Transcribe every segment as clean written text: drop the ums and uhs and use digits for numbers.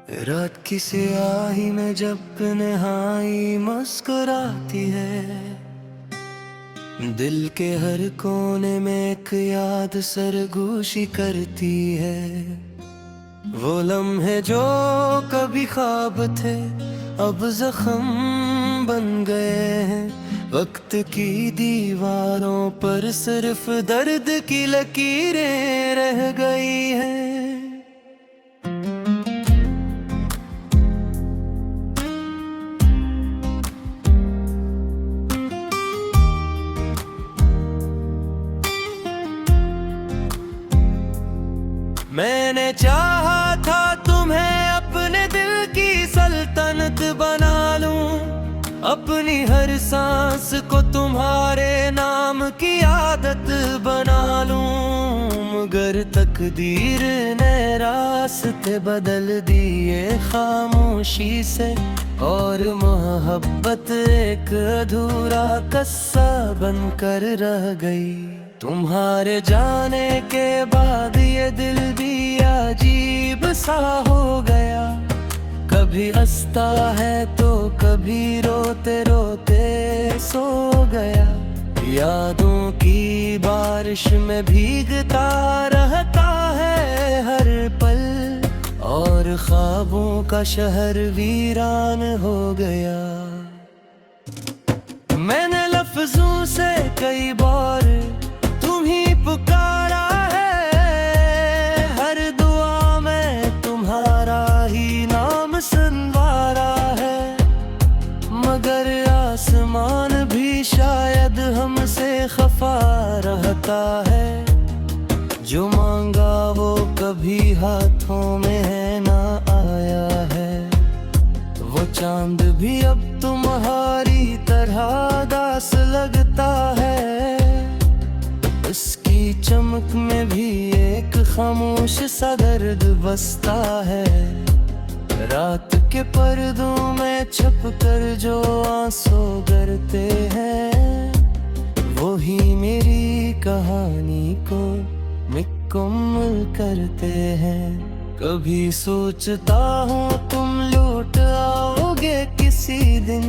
रात की स्याही में जब तन्हाई मुस्कुराती है, दिल के हर कोने में एक याद सरगोशी करती है। वो लम्हे जो कभी ख्वाब थे अब जख्म बन गए हैं। वक्त की दीवारों पर सिर्फ दर्द की लकीरें रह गई हैं। मैंने चाहा था तुम्हें अपने दिल की सल्तनत बना लूं, अपनी हर सांस को तुम्हारे नाम की आदत बना लूं। मगर तकदीर ने रास्ते बदल दिए खामोशी से, और मोहब्बत एक अधूरा किस्सा बनकर रह गई। तुम्हारे जाने के बाद ये दिल भी अजीब सा हो गया। कभी हंसता है तो कभी रोते रोते सो गया। यादों की बारिश में भीगता रहता है हर पल, और ख्वाबों का शहर वीरान हो गया। मैंने लफ्जों से कई बार तुम्ही पुकारा है, हर दुआ में तुम्हारा ही नाम सुनवारा है। मगर आसमान भी शायद हमसे खफा रहता है। जो मांगा वो कभी हाथों में है ना आया है। वो चांद भी अब तुम्हारी तरह दास लगता है। उसकी चमक में भी एक खामोश सा दर्द बसता है। रात के पर्दों में छुप कर जो आंसू गिरते हैं, वो ही मेरी कहानी को मुकम्मल करते हैं। कभी सोचता हूँ तुम लौट आओगे किसी दिन,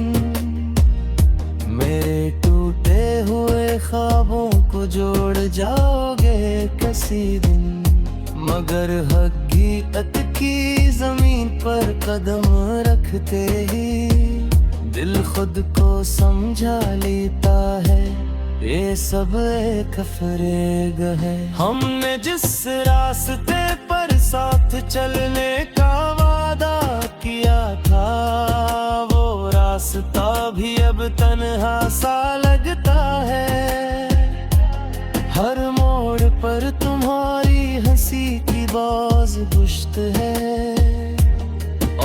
मेरे टूटे हुए ख्वाबों को जोड़ जाओगे किसी दिन। मगर हकीकत की जमीन पर कदम रखते ही दिल खुद को समझा लेता है। ये सब एक फरेब है। हमने जिस रास्ते पर साथ चलने का वादा किया था, वो रास्ता भी अब तन्हा सा लगता है। हर मोड़ पर तुम्हारी हंसी की बाज पुश्त है,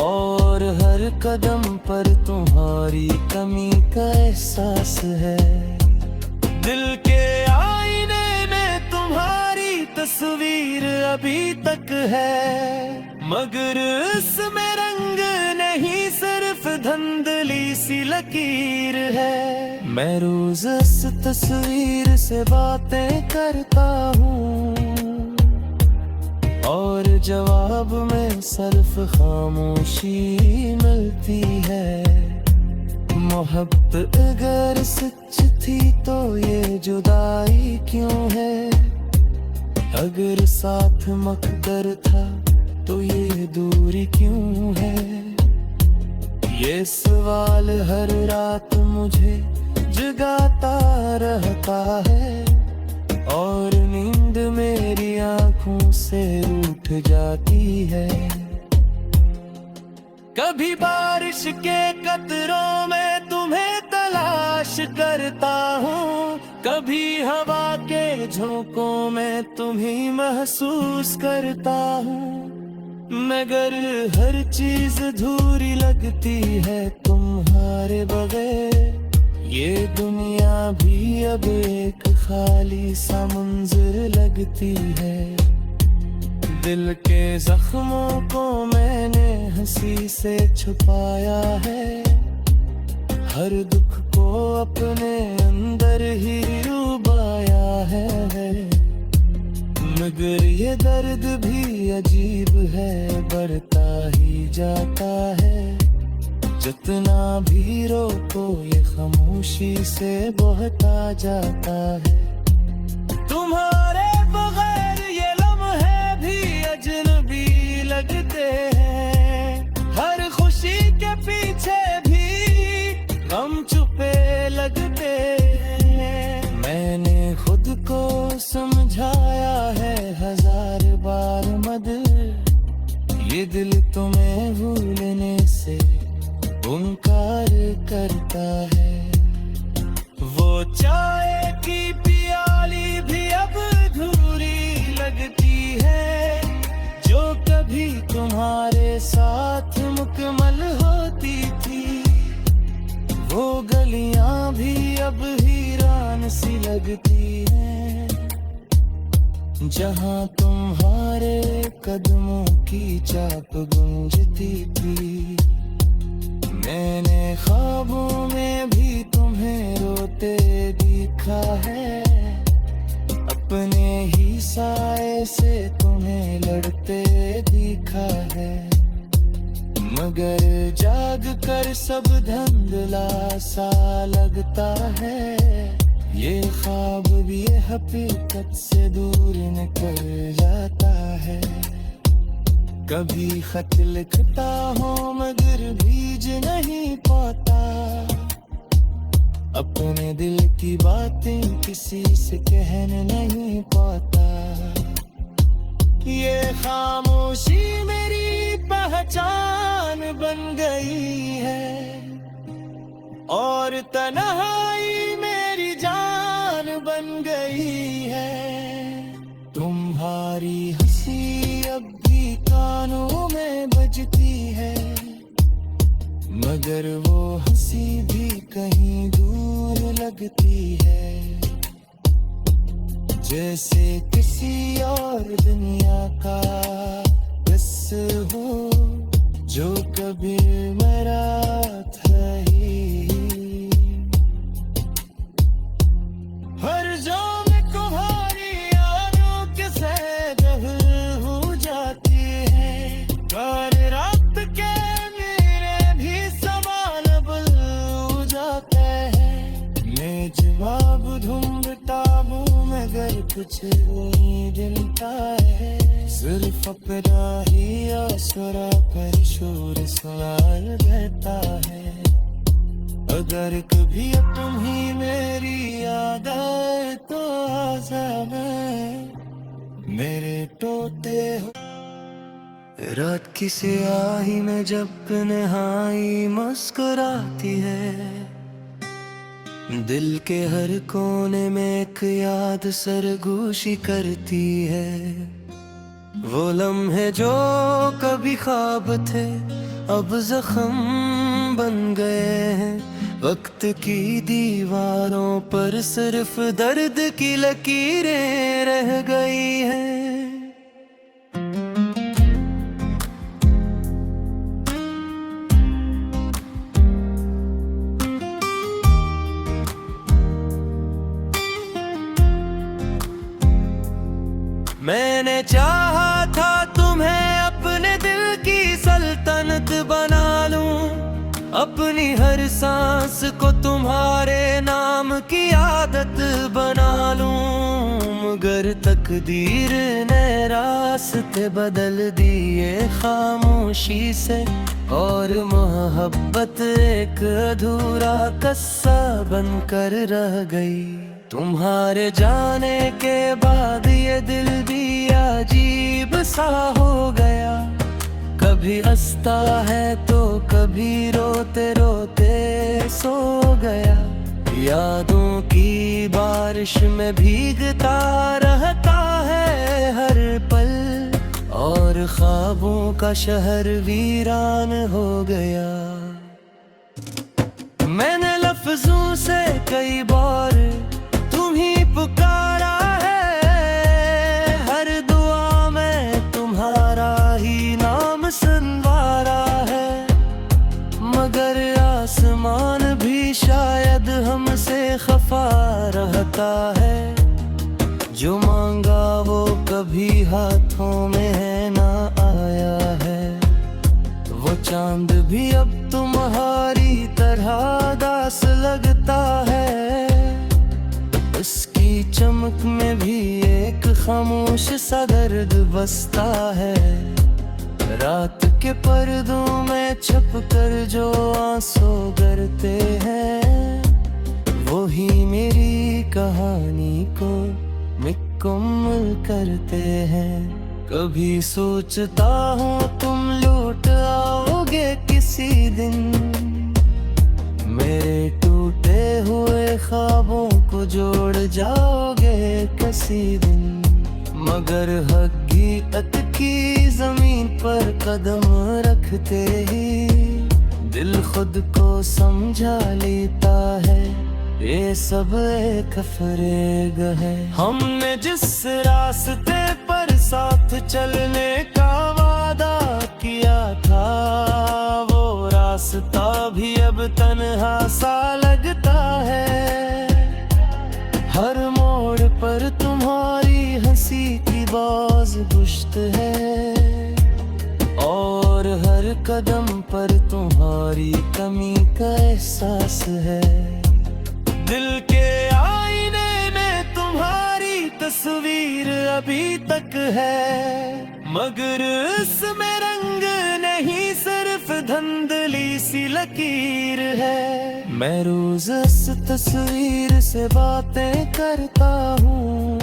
और हर कदम पर तुम्हारी कमी का एहसास है। दिल के आईने में तुम्हारी तस्वीर अभी तक है, मगर इसमें रंग नहीं सिर्फ धुंधली सी लकीर है। मैं रोज इस तस्वीर से बातें करता हूँ, और जवाब में सिर्फ खामोशी मिलती है। मोहब्बत अगर सच थी तो ये जुदाई क्यों है? अगर साथ मकदर था तो ये दूरी क्यों है? ये सवाल हर रात मुझे जगाता रहता है, और नींद मेरी आंखों से रूठ जाती है। कभी बारिश के कतरों में तुम्हें तलाश करता हूँ, कभी हवा के झोंकों में तुम्हें महसूस करता हूँ। मगर हर चीज अधूरी लगती है तुम्हारे बगैर। ये दुनिया भी अब एक खाली सा मंजर लगती है। दिल के जख्मों को मैंने हंसी से छुपाया है। हर दुख को अपने अंदर ही डुबाया है। मगर ये दर्द भी अजीब है, बढ़ता ही जाता है। जितना भी रोको ये खामोशी से बहता जाता है। तुम्हारे बगैर ये लम्हे भी अजनबी लगते हैं। हर खुशी के पीछे भी गम छुपे लगते हैं। मैंने खुद को समझाया है 1000 बार मगर ये दिल तुम्हें भूलने से इनकार करता है। वो चाय की प्याली भी अब अधूरी लगती है, जो कभी तुम्हारे साथ मुकम्मल होती थी। वो गलियां भी अब वीरान सी लगती हैं, जहां तुम्हारे कदमों की चाप गूंजती थी। मैंने ख्वाबों में भी तुम्हें रोते देखा है, अपने ही साए से तुम्हें लड़ते देखा है। मगर जाग कर सब धुंधला सा लगता है। ये ख्वाब भी हकीकत से दूर निकल जाता है। कभी खत लिखता हूँ मगर भीज नहीं पाता। अपने दिल की बातें किसी से कहने नहीं पाता। ये खामोशी मेरी पहचान बन गई है, और तन्हाई मेरी जान बन गई है। तुम्हारी हंसी अब भी कानों में बजती है, मगर वो हंसी भी कहीं दूर लगती है। जैसे किसी और दुनिया का किस्सा हो, जो कभी मेरा था ही। हर जाम तुम्हारी यादों के सैर हो जाती है। हर रात के मेरे भी समान बुल जाते हैं। मैं जवाब ढूंढता हूँ मगर कुछ नहीं मिलता है। सिर्फ अपना ही आसरा पर शोर सुनाई देता है। अगर कभी तुम ही मेरी याद आए तो आजा मेरे टोटे हो। रात की स्याही में जब तन्हाई मुस्कुराती है, दिल के हर कोने में एक याद सरगोशी करती है। वो लम्हे जो कभी ख्वाब थे अब जख्म बन गए हैं। वक्त की दीवारों पर सिर्फ दर्द की लकीरें रह गई हैं। मैंने चाहा था तुम्हें अपने दिल की सल्तनत बना लूं, अपनी हर सांस को तुम्हारे नाम की आदत बना लूं। मगर तकदीर ने रास्ते बदल दिए खामोशी से, और मोहब्बत एक अधूरा किस्सा बनकर रह गई। तुम्हारे जाने के बाद ये दिल भी अजीब सा हो गया। कभी हंसता है तो कभी रोते रोते सो गया। यादों की बारिश में भीगता रहता है हर पल, और ख्वाबों का शहर वीरान हो गया। मैंने लफ्जों से कई बार तुम्हीं पुकारा है, हर दुआ में तुम्हारा ही नाम सुनवारा है। मगर आसमान भी शायद हमसे खफा रहता है। जो मांगा वो कभी हाथों में है ना आया है। चांद भी अब तुम्हारी तरह दास लगता है। उसकी चमक में भी एक खामोश सा दर्द बसता है। रात के पर्दों में छुप कर जो आंसू गिरते हैं, वो ही मेरी कहानी को मुकम्मल करते हैं। कभी सोचता हूँ तुम लौट आओगे किसी दिन, मेरे टूटे हुए ख्वाबों को जोड़ जाओगे किसी दिन। मगर हकीकत की जमीन पर कदम रखते ही दिल खुद को समझा लेता है, ये सब एक फरेब है। हमने जिस रास्ते पर साथ चलने का वादा किया था, वो रास्ता भी अब तन्हा सा लगता है। हर मोड़ पर तुम्हारी हंसी की बाज गुश्त है, और हर कदम पर तुम्हारी कमी का एहसास है। दिल के आईने में तुम्हारी तस्वीर अभी तक है, मगर इसमें रंग नहीं सिर्फ धुंधली सी लकीर है। मैं रोज इस तस्वीर से बातें करता हूँ,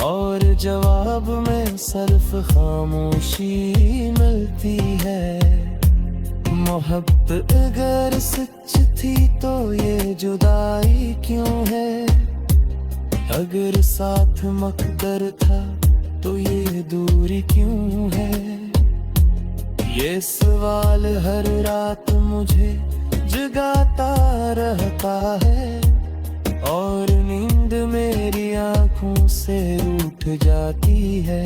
और जवाब में सिर्फ खामोशी मिलती है। मोहब्बत अगर सच थी तो ये जुदाई क्यों है? अगर साथ मकदर था तो ये दूरी क्यों है? ये सवाल हर रात मुझे जगाता रहता है, और नींद मेरी आंखों से रूठ जाती है।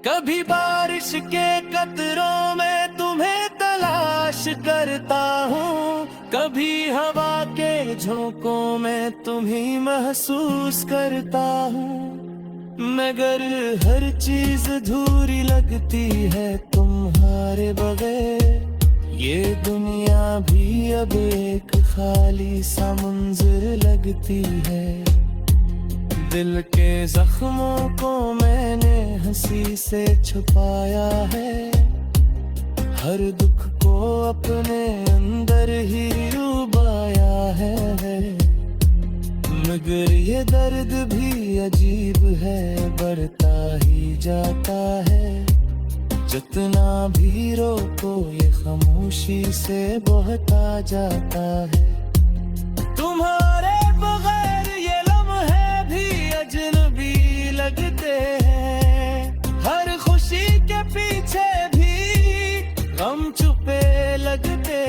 कभी बारिश के कतरों में तुम्हें तलाश करता हूँ, कभी हवा के झोंकों में तुम्हें महसूस करता हूँ। मगर हर चीज अधूरी लगती है तुम्हारे बगैर। ये दुनिया भी अब एक खाली सा मंजर लगती है। दिल के जख्मों को मैंने हंसी से छुपाया है, हर दुख को अपने अंदर ही डुबाया है। मगर ये दर्द भी अजीब है, बढ़ता ही जाता है। जितना भी रोको ये खामोशी से बहता जाता है। तुम्हारे बगैर ये लम्हे भी अजनबी लगते हैं, हर खुशी के पीछे भी गम छुपे लगते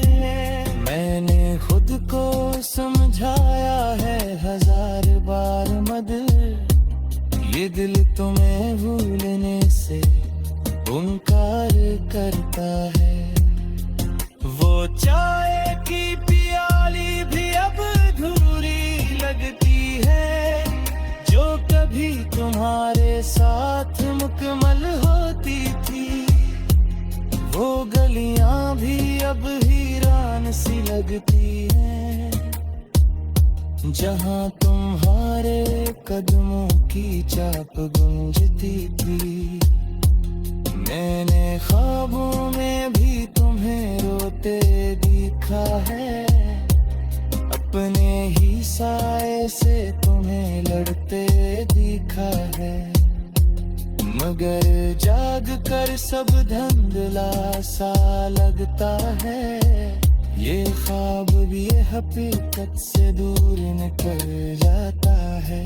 हैं। मैंने खुद को समझाया है हजार बार, मगर ये दिल तुम्हें भूलने से इनकार करता है। वो चाय की प्याली भी अब अधूरी लगती है, जो कभी तुम्हारे साथ मुकम्मल होती थी। वो गलियां भी अब हीरान सी लगती हैं, जहां तुम्हारे कदमों की चाप गूंजती थी। मैंने ख्वाबों में भी तुम्हें रोते देखा है, अपने ही साए से तुम्हें लड़ते देखा है। मगर जाग कर सब धुंधला सा लगता है, ये ख्वाब भी हकीकत से दूर निकल जाता है।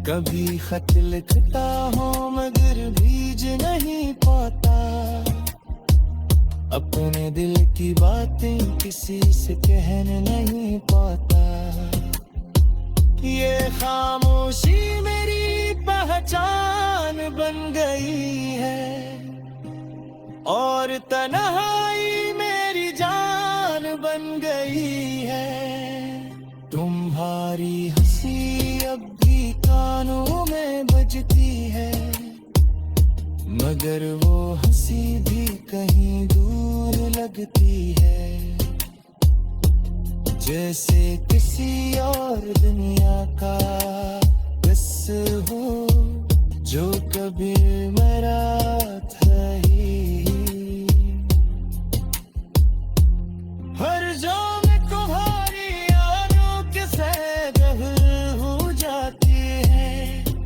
कभी खत लिखता हूँ मगर भीज नहीं पाता, अपने दिल की बातें किसी से कहन नहीं पाता। ये खामोशी मेरी पहचान बन गई है, और तन्हाई मेरी जान बन गई है। तुम्हारी हंसी अब भी कानों में बजती है, मगर मगर वो हंसी भी कहीं दूर लगती है, जैसे किसी और दुनिया का किस्सा हो जो कभी मेरा था ही। हर जाम तुम्हारी आंखों के से गहर हो जाती है,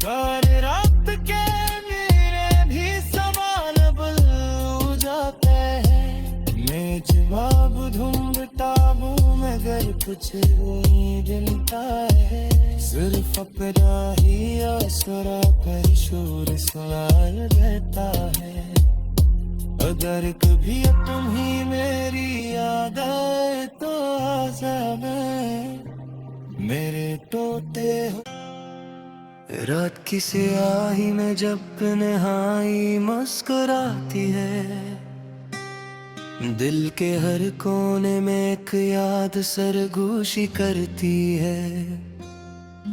हर रात के मेरे भी सवाल बुल हो जाते हैं। मैं जवाब ढूंढता हूँ मगर कुछ नहीं मिलता है, सिर्फ अपना ही आसरा पर शोर सुनाई देता है। अगर कभी तुम ही मेरी याद आए तो आजा मैं मेरे तोते हो। रात की स्याही में जब नहाई मुस्कुराती है, दिल के हर कोने में एक याद सरगोशी करती है।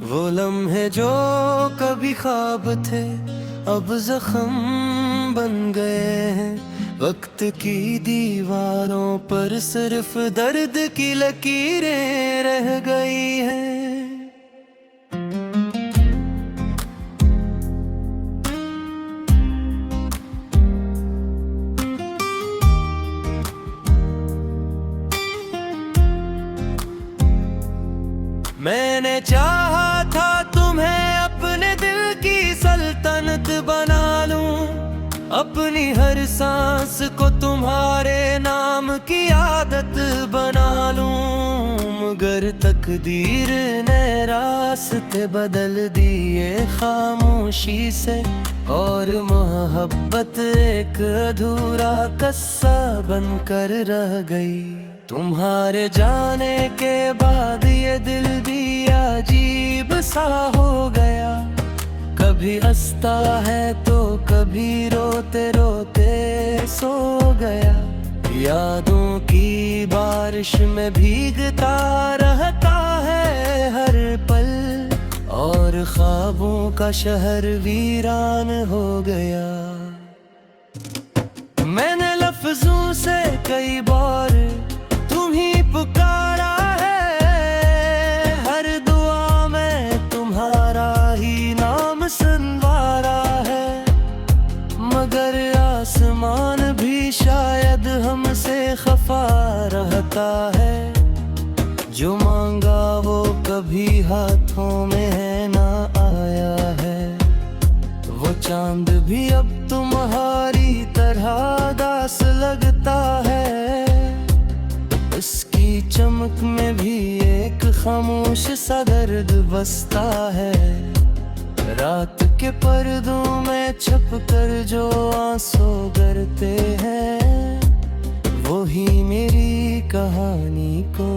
वो लम्हे जो कभी ख्वाब थे अब जख्म बन गए हैं, वक्त की दीवारों पर सिर्फ दर्द की लकीरें रह गई हैं। मैंने चाहा था तुम्हें अपने दिल की सल्तनत बना लूं, अपनी हर सांस को तुम्हारे नाम की आदत बना लूं, मगर तकदीर ने रास्ते बदल दिए खामोशी से, और मोहब्बत एक अधूरा किस्सा बनकर रह गई। तुम्हारे जाने के बाद ये दिल भी अजीब सा हो गया, कभी हंसता है तो कभी रोते रोते सो गया। यादों की बारिश में भीगता रहता है हर पल, और ख्वाबों का शहर वीरान हो गया। मैंने लफ्जों से कई बार तुम ही पुकारा है, हर दुआ में तुम्हारा ही नाम सुनवारा है, मगर आसमान भी शायद हमसे खफा रहता है। जो मांगा वो कभी हाथों में है ना आया है, वो चांद भी अब तुम्हारी तरह दास लगता है। उसकी चमक में भी एक खामोश सा दर्द बसता है, रात के पर्दों में छुप कर जो आंसू गिरते हैं, वो ही मेरी कहानी को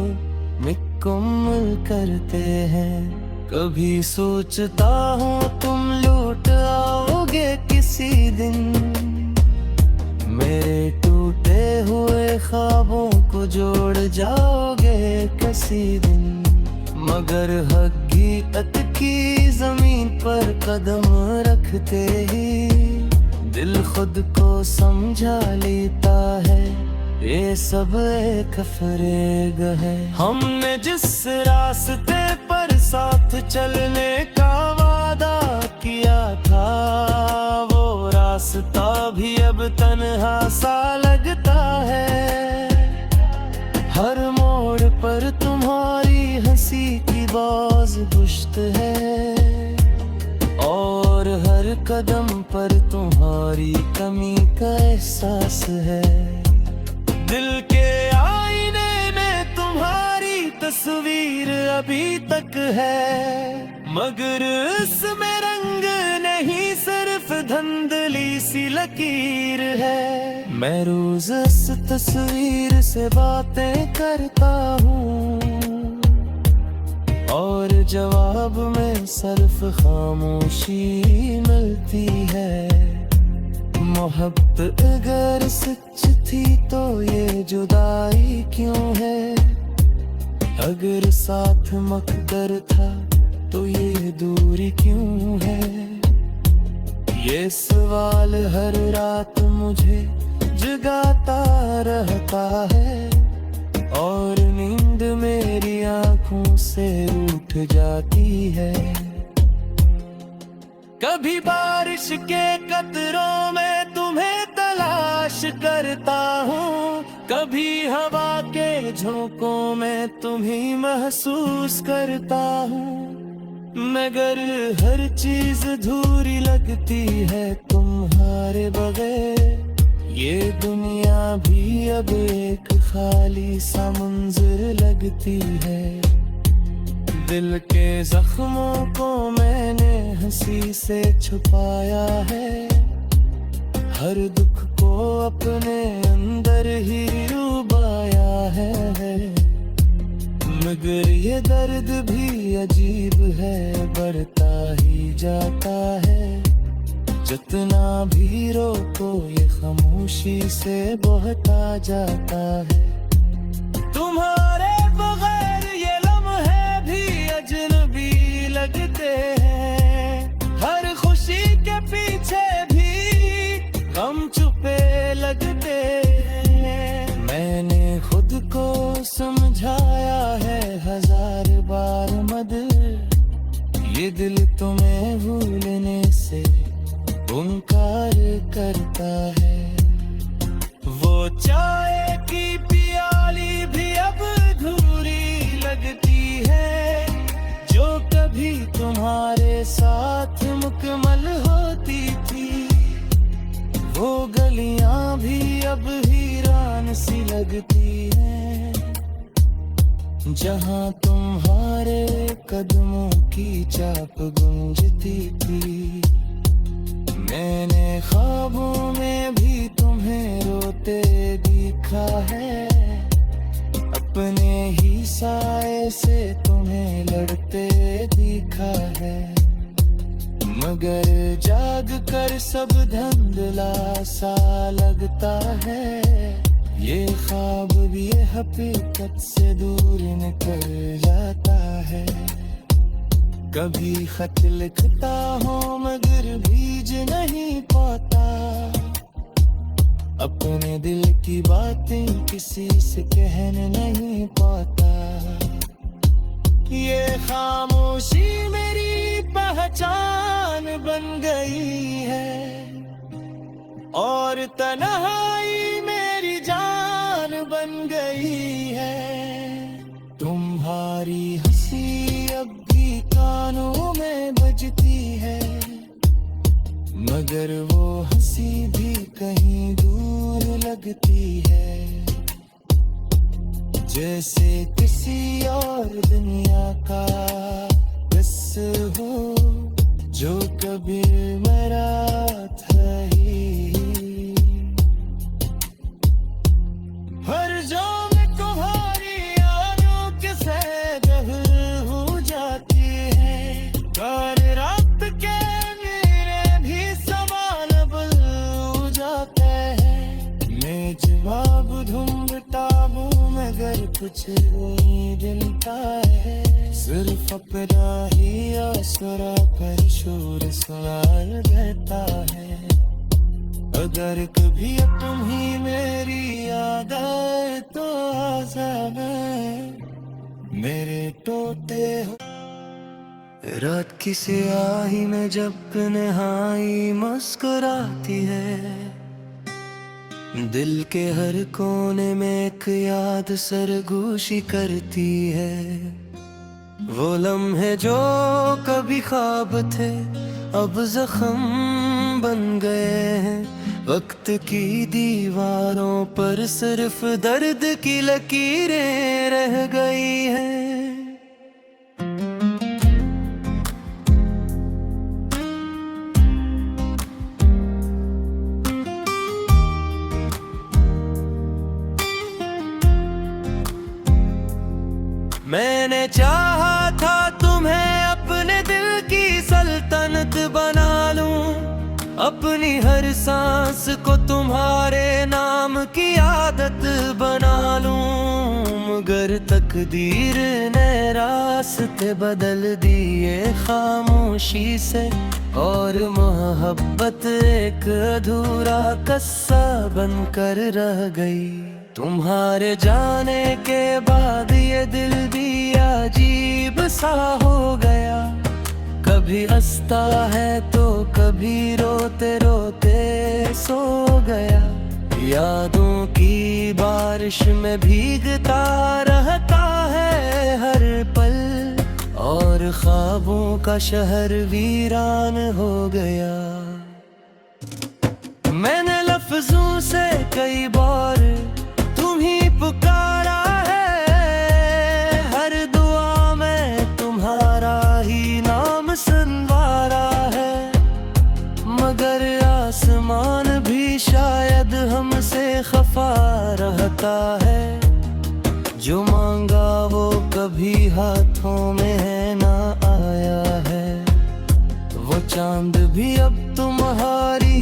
मुकम्मल करते हैं। कभी सोचता हूँ तुम लौट आओगे किसी दिन, मेरे टूटे हुए ख्वाबों को जोड़ जाओगे किसी दिन, मगर हकीकत की जमीन पर कदम रखते ही दिल खुद को समझा लेता है, ये सब एक फरेब है। हमने जिस रास्ते पर साथ चलने का वादा किया था, वो रास्ता भी अब तन्हा सा लगता है। हर मोड़ पर तुम्हारी हंसी की बाज गुश्त है, और हर कदम पर तुम्हारी कमी का एहसास है। दिल के आईने में तुम्हारी तस्वीर अभी तक है, मगर इसमें रंग नहीं सिर्फ धुंधली सी लकीर है। मैं रोज इस तस्वीर से बातें करता हूँ, और जवाब में सिर्फ खामोशी मिलती है। मोहब्बत अगर सच थी तो ये जुदाई क्यों है, अगर साथ मकदर था तो ये दूरी क्यों है। ये सवाल हर रात मुझे जगाता रहता है, और नींद मेरी आंखों से रूठ जाती है। कभी बारिश के कतरों में तुम्हें तलाश करता हूँ, कभी हवा के झोंकों में तुम्हें महसूस करता हूँ। मगर हर चीज अधूरी लगती है तुम्हारे बगैर, ये दुनिया भी अब एक खाली सा मंजर लगती है। दिल के जख्मों को मैंने हंसी से छुपाया है, हर दुख को अपने अंदर ही डुबाया है। मगर ये दर्द भी अजीब है, बढ़ता ही जाता है। जितना भी रोको ये खामोशी से बहता जाता है। तुम्हारे बगैर ये लम्हे भी अजनबी लगते हैं, हर खुशी के पीछे भी गम छुपे लगते हैं। मैंने खुद को समझाया है हजार बार मगर ये दिल तुम्हें भूलने से इनकार करता है। वो चाय की प्याली भी अब अधूरी लगती है, जो कभी तुम्हारे साथ मुकम्मल होती थी। वो गलियां भी अब वीरान सी लगती हैं, जहां तुम्हारे कदमों की चाप गूंजती थी। मैंने ख्वाबों में भी तुम्हें रोते देखा है, अपने ही साए से तुम्हें लड़ते देखा है। मगर जाग कर सब धुंधला सा लगता है, ये ख्वाब भी ये हकीकत से दूर निकल जाता है। कभी खत लिखता हूँ मगर भीज नहीं पाता, अपने दिल की बातें किसी से कहने नहीं पाता। ये खामोशी मेरी पहचान बन गई है, और तन्हाई मेरी जान बन गई है। तुम्हारी हंसी अब भी कानों में बजती है, मगर वो हंसी भी कहीं दूर लगती है। जैसे किसी और दुनिया का किस्सा हो, जो कभी मेरा था ही। हर जो में तुम्हारी यादों के सहज हो जाती है, हर रात के मेरे भी समान बल हो जाते हैं। मैं जवाब ढूंढता हूँ मगर कुछ नहीं मिलता है, सिर्फ अपना ही आसरा पर शोर सुना रहता है। अगर कभी तुम ही मेरी याद आए तो आजा मेरे टोटे हो। रात की स्याही में जब नहाई मुस्कुराती है, दिल के हर कोने में एक याद सरगोशी करती है। वो लम्हे जो कभी ख्वाब थे अब जख्म बन गए हैं, वक्त की दीवारों पर सिर्फ दर्द की लकीरें रह गई हैं। मैंने चाहा था तुम्हें अपने दिल की सल्तनत बना लूं, अपनी हर सांस को तुम्हारे नाम की आदत बना लूं। मगर तकदीर ने रास्ते बदल दिए खामोशी से, और मोहब्बत एक अधूरा किस्सा बनकर रह गई। तुम्हारे जाने के बाद ये दिल भी अजीब सा हो गया, कभी हंसता है तो कभी रोते रोते सो गया। यादों की बारिश में भीगता रहता है हर पल, और ख्वाबों का शहर वीरान हो गया। मैंने लफ्जों से कई बार तुम्हीं पुकारा है, हर दुआ में तुम्हारा ही नाम सुनवारा है, मगर आसमान भी शायद हमसे खफा रहता है। जो मांगा वो कभी हाथों में है ना आया है, वो चांद भी अब तुम्हारी